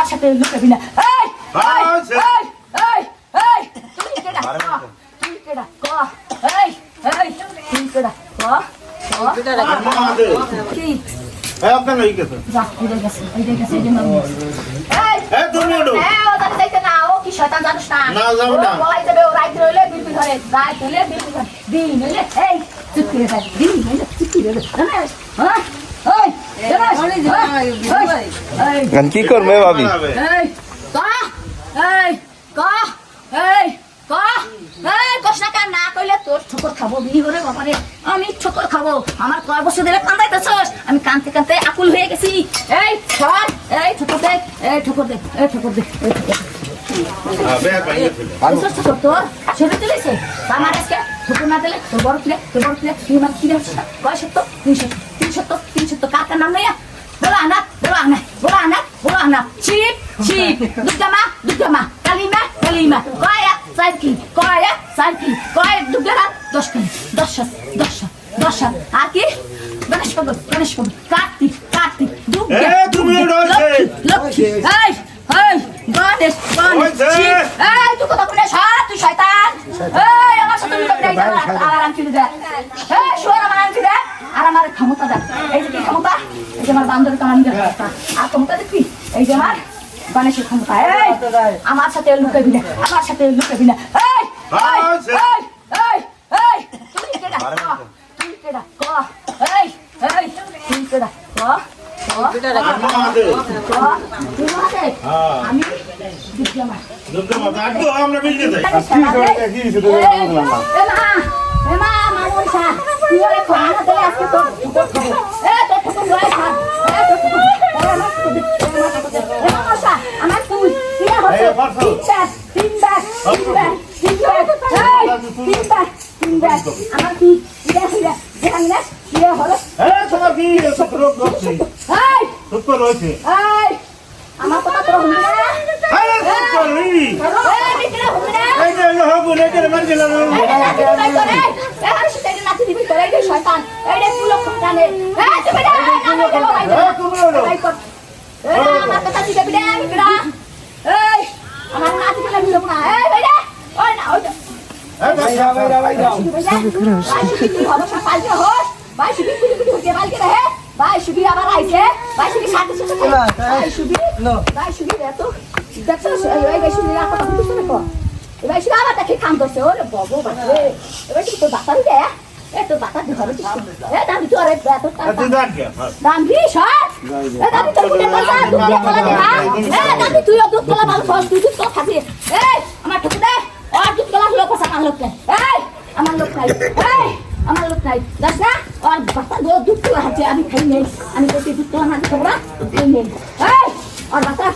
আমার সাথে লুকাবি না এই তুই কেডা ক এই তুই কেডা ক কি আপনার হয়ে গেছে তুমি ওঠো ওদের দেখতে না ও কি শয়তান জানিস না না যাবো না বলাই যাবে ও রাইট রইলে বিলবি ধরে রাইট হইলে বিলবি ধরে দিন হইলে এই চুপ করে থাক দিন হইলে চুপ করে হ্যাঁ কি করবে ভাবি না কইলে তোর ঠোকর খাবো বিড়ি করে বাবারে আমি ঠোকর খাবো আমার কয় বছর ধরে কান্দাইতেছস আমি কানতে কানতে আকুল হয়ে গেছি এই সর এই ঠোকর দে এই ঠোকর দে এই ঠোকর দে এই ঠোকর তোর ছেড়ে দিলেছে আমার আজকে ঠোকর না দিলে তোর বড় কিনে তুই আমার কিনে হচ্ছে না কয় সত্য 300 কাকার নাম নইয়া বলো আনা চিপ দুর্গা মা কালিমা কয়া সাইকি কয় দুর্গা 10 আর কি গণেশ বাবু কার্তিক দুর্গা তুমি লক্ষ্মী এই গণেশ চিপ এই তুই কথা বলে তুই শয়তান এই আমার সাথে আর আনছি দে এই শোর আমার আনছি দে আর আমার ক্ষমতা দেখ এই যে ক্ষমতা এই যে আমার বান্দরের কামান দেখ আর ক্ষমতা দেখবি এই যে আমার গণেশের ক্ষমতা এই আমার সাথে লুকাবি না এই তুই কেডা ক এই তুই কেডা ক আমি আমরা মিলতে যাই আমার কি তোমার কি রয়েছে আমার কথা তোর হলো না ভাই সুবি আবার আইছে ভাই সুবি সাথে ভাই সুবি রে তো দেখছস এই ভাই সুবি না কথা বুঝছ না কো এই ভাই সুবি আবার দেখে কাম করছে ওরে বাবু বাবা এই ভাই তো বাতারি দে এ তো বাতার ধরে এ দাম তো আরে এত দাম কি শট এ দাম তো কুটে কথা দুধ কলা দে এ দাম তুই দুধ কলা ভালো খাস তুই দুধ খাবি এই আমার ঠুকে দে আর দুধ কলা লোক কথা কান লোক এই আমার লোক নাই দেখ না আর বাতা দুধ কলা আছে আমি খাই নেই আমি তো দুধ কলা না খাবো না খাই নেই এই আর বাতা